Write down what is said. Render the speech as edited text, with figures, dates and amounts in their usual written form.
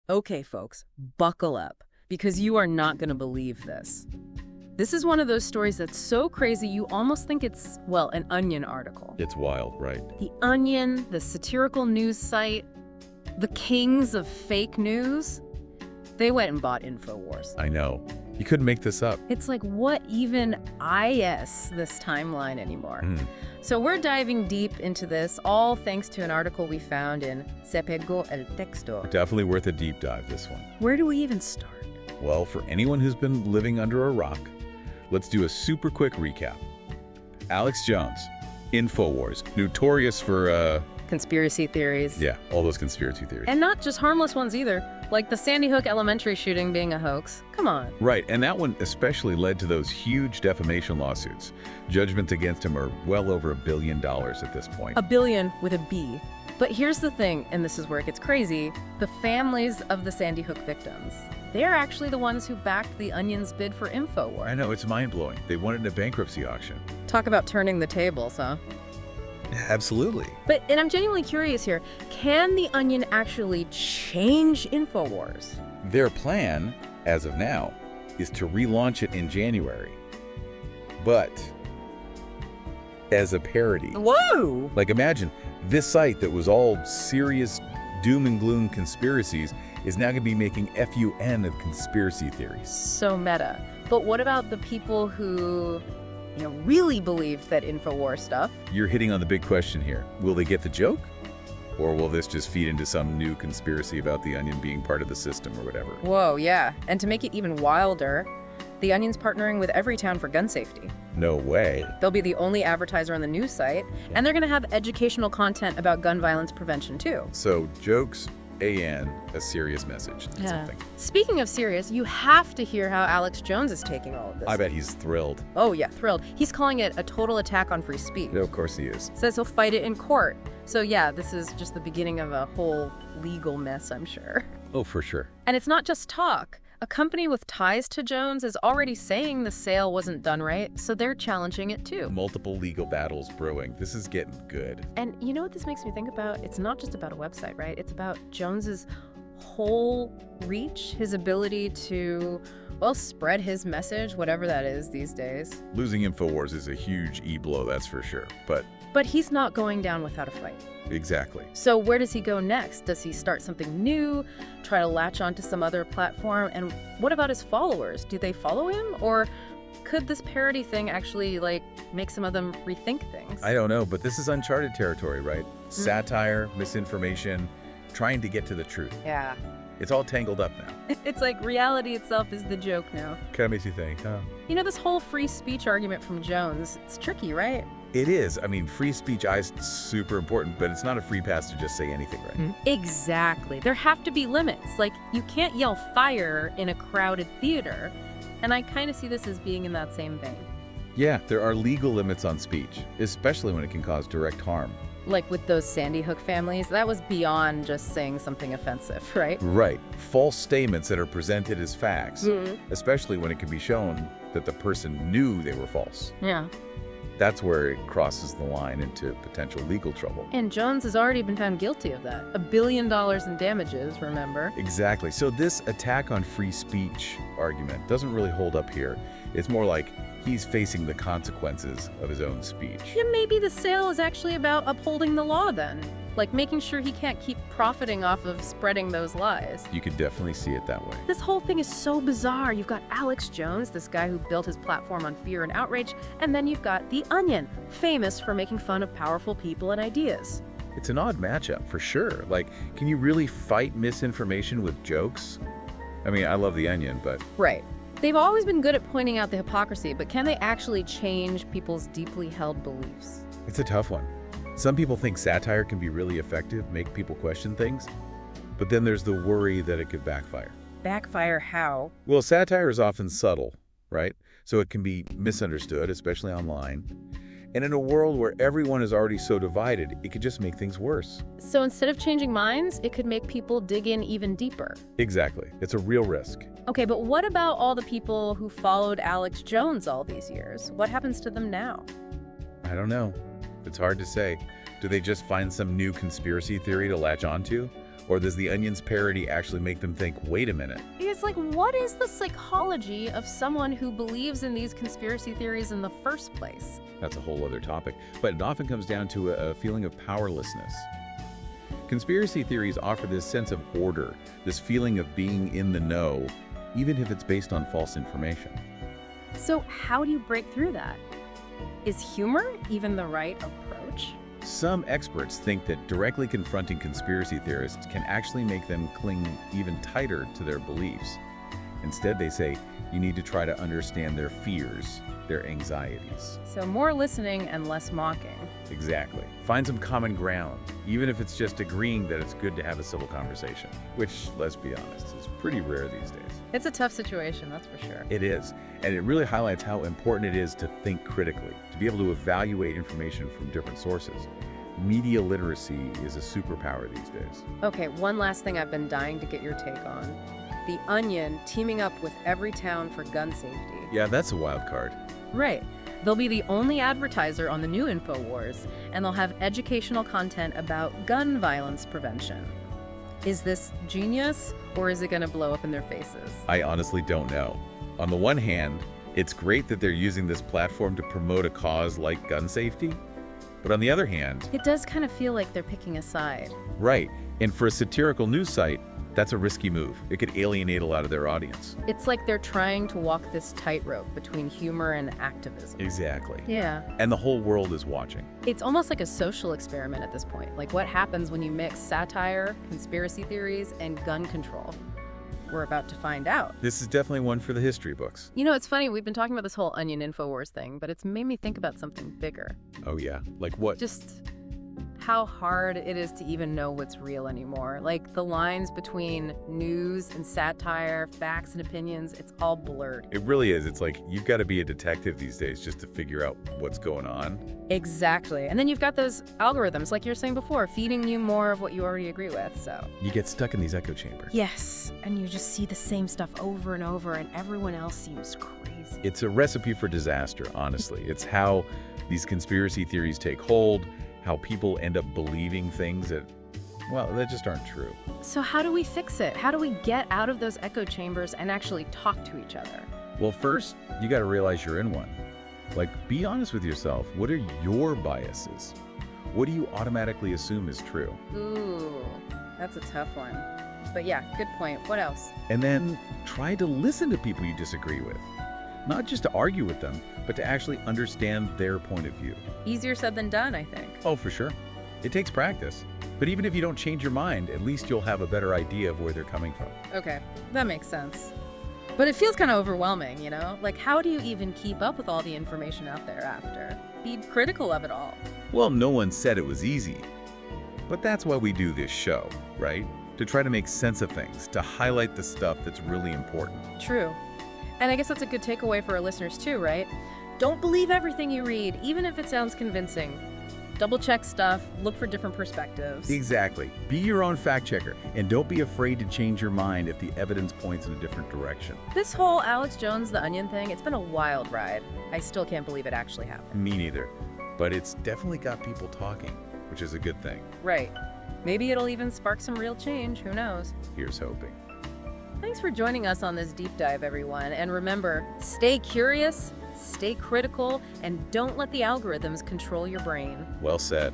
Okay, folks, buckle up, because you are not going to believe this. This is one of those stories that's so crazy you almost think it's, well, an Onion article. It's wild, right? The Onion, the satirical news site, the kings of fake news, they went and bought Infowars. I know. You couldn't make this up. It's like, what even is this timeline anymore? So we're diving deep into this, all thanks to an article we found in Se Pegó el Texto. Definitely worth a deep dive, this one. Where do we even start? Well, for anyone who's been living under a rock, let's do a super quick recap. Alex Jones, Infowars, notorious for, Conspiracy theories. yeah, all those conspiracy theories. And not just harmless ones either, like the Sandy Hook Elementary shooting being a hoax. Come on. Right, and that one especially led to those huge defamation lawsuits. Judgments against him are well over $1 billion at this point. A billion with a B. But here's the thing, and this is where it gets crazy, the families of the Sandy Hook victims. They're actually the ones who backed the Onion's bid for Infowars. I know, it's mind-blowing. They won it in a bankruptcy auction. Talk about turning the tables, huh? Absolutely. And I'm genuinely curious here, can the Onion actually change Infowars? Their plan, as of now, is to relaunch it in January. But as a parody. Whoa! Like, imagine, this site that was all serious doom and gloom conspiracies is now going to be making FUN of conspiracy theories. So meta. But what about the people who, really believe that Infowars stuff? You're hitting on the big question here. Will they get the joke? Or will this just feed into some new conspiracy about the Onion being part of the system or whatever? Whoa, yeah. And to make it even wilder, the Onion's partnering with Everytown for gun safety. No way. They'll be the only advertiser on the news site, and they're going to have educational content about gun violence prevention, too. So, jokes and a serious message. That's something. Speaking of serious, you have to hear how Alex Jones is taking all of this. I bet he's thrilled. Oh, yeah, thrilled. He's calling it a total attack on free speech. Yeah, of course he is. Says he'll fight it in court. So, yeah, this is just the beginning of a whole legal mess, I'm sure. Oh, for sure. And it's not just talk. A company with ties to Jones is already saying the sale wasn't done right, so they're challenging it too. Multiple legal battles brewing. This is getting good. And you know what this makes me think about? It's not just about a website, right? It's about Jones's whole reach, his ability to, well, spread his message, whatever that is these days. Losing Infowars is a huge e-blow, that's for sure. But he's not going down without a fight. Exactly. So where does he go next? Does he start something new, try to latch onto some other platform? And what about his followers? Do they follow him? Or could this parody thing actually, make some of them rethink things? I don't know, but this is uncharted territory, right? Satire, misinformation, trying to get to the truth. Yeah. It's all tangled up now. It's like reality itself is the joke now. Kind of makes you think, huh? This whole free speech argument from Jones, it's tricky, right? It is. I mean, free speech is super important, but it's not a free pass to just say anything, right? Exactly. There have to be limits. You can't yell fire in a crowded theater. And I kind of see this as being in that same vein. Yeah, there are legal limits on speech, especially when it can cause direct harm. Like with those Sandy Hook families, that was beyond just saying something offensive, right? Right. False statements that are presented as facts, especially when it can be shown that the person knew they were false. Yeah. That's where it crosses the line into potential legal trouble. And Jones has already been found guilty of that. $1 billion in damages, remember? Exactly. So this attack on free speech argument doesn't really hold up here. It's more like he's facing the consequences of his own speech. Yeah, maybe the sale is actually about upholding the law then. Making sure he can't keep profiting off of spreading those lies. You could definitely see it that way. This whole thing is so bizarre. You've got Alex Jones, this guy who built his platform on fear and outrage, and then you've got The Onion, famous for making fun of powerful people and ideas. It's an odd matchup, for sure. Can you really fight misinformation with jokes? I mean, I love The Onion, but... Right. They've always been good at pointing out the hypocrisy, but can they actually change people's deeply held beliefs? It's a tough one. Some people think satire can be really effective, make people question things, but then there's the worry that it could backfire. Backfire how? Well, satire is often subtle, right? So it can be misunderstood, especially online. And in a world where everyone is already so divided, it could just make things worse. So instead of changing minds, it could make people dig in even deeper. Exactly. It's a real risk. Okay, but what about all the people who followed Alex Jones all these years? What happens to them now? I don't know. It's hard to say. Do they just find some new conspiracy theory to latch onto? Or does the Onion's parody actually make them think, wait a minute? It's like, what is the psychology of someone who believes in these conspiracy theories in the first place? That's a whole other topic, but it often comes down to a feeling of powerlessness. Conspiracy theories offer this sense of order, this feeling of being in the know, even if it's based on false information. So how do you break through that? Is humor even the right approach? Some experts think that directly confronting conspiracy theorists can actually make them cling even tighter to their beliefs. Instead, they say you need to try to understand their fears, their anxieties. So more listening and less mocking. Exactly. Find some common ground, even if it's just agreeing that it's good to have a civil conversation, which, let's be honest, is pretty rare these days. It's a tough situation, that's for sure. It is, and it really highlights how important it is to think critically, to be able to evaluate information from different sources. Media literacy is a superpower these days. Okay, one last thing I've been dying to get your take on. The Onion teaming up with every town for gun safety. Yeah, that's a wild card. Right. They'll be the only advertiser on the new Infowars, and they'll have educational content about gun violence prevention. Is this genius, or is it going to blow up in their faces? I honestly don't know. On the one hand, it's great that they're using this platform to promote a cause like gun safety. But on the other hand, It does kind of feel like they're picking a side. right, and for a satirical news site, that's a risky move. It could alienate a lot of their audience. It's like they're trying to walk this tightrope between humor and activism. Exactly. Yeah. And the whole world is watching. It's almost like a social experiment at this point. Like, what happens when you mix satire, conspiracy theories, and gun control? We're about to find out. This is definitely one for the history books. You know, it's funny, we've been talking about this whole Onion Infowars thing, but it's made me think about something bigger. Oh yeah, like what? Just how hard it is to even know what's real anymore. Like, the lines between news and satire, facts and opinions, it's all blurred. It really is. It's like you've got to be a detective these days just to figure out what's going on. Exactly. And then you've got those algorithms, like you were saying before, feeding you more of what you already agree with, so. You get stuck in these echo chambers. Yes, and you just see the same stuff over and over, and everyone else seems crazy. It's a recipe for disaster, honestly. It's how these conspiracy theories take hold, how people end up believing things that, well, that just aren't true. So how do we fix it? How do we get out of those echo chambers and actually talk to each other? Well, first, you got to realize you're in one. Like, be honest with yourself. What are your biases? What do you automatically assume is true? Ooh, that's a tough one. But yeah, good point. What else? And then try to listen to people you disagree with. Not just to argue with them, but to actually understand their point of view. Easier said than done, I think. Oh, for sure. It takes practice. But even if you don't change your mind, at least you'll have a better idea of where they're coming from. Okay, that makes sense. But it feels kind of overwhelming, you know? Like, how do you even keep up with all the information out there after? Be critical of it all. Well, no one said it was easy. But that's why we do this show, right? To try to make sense of things, to highlight the stuff that's really important. True. And I guess that's a good takeaway for our listeners too, right? Don't believe everything you read, even if it sounds convincing. Double check stuff, look for different perspectives. Exactly. Be your own fact checker, and don't be afraid to change your mind if the evidence points in a different direction. This whole Alex Jones the Onion thing, it's been a wild ride. I still can't believe it actually happened. Me neither. But it's definitely got people talking, which is a good thing. Right. Maybe it'll even spark some real change, who knows? Here's hoping. Thanks for joining us on this deep dive, everyone. And remember, stay curious, stay critical, and don't let the algorithms control your brain. Well said.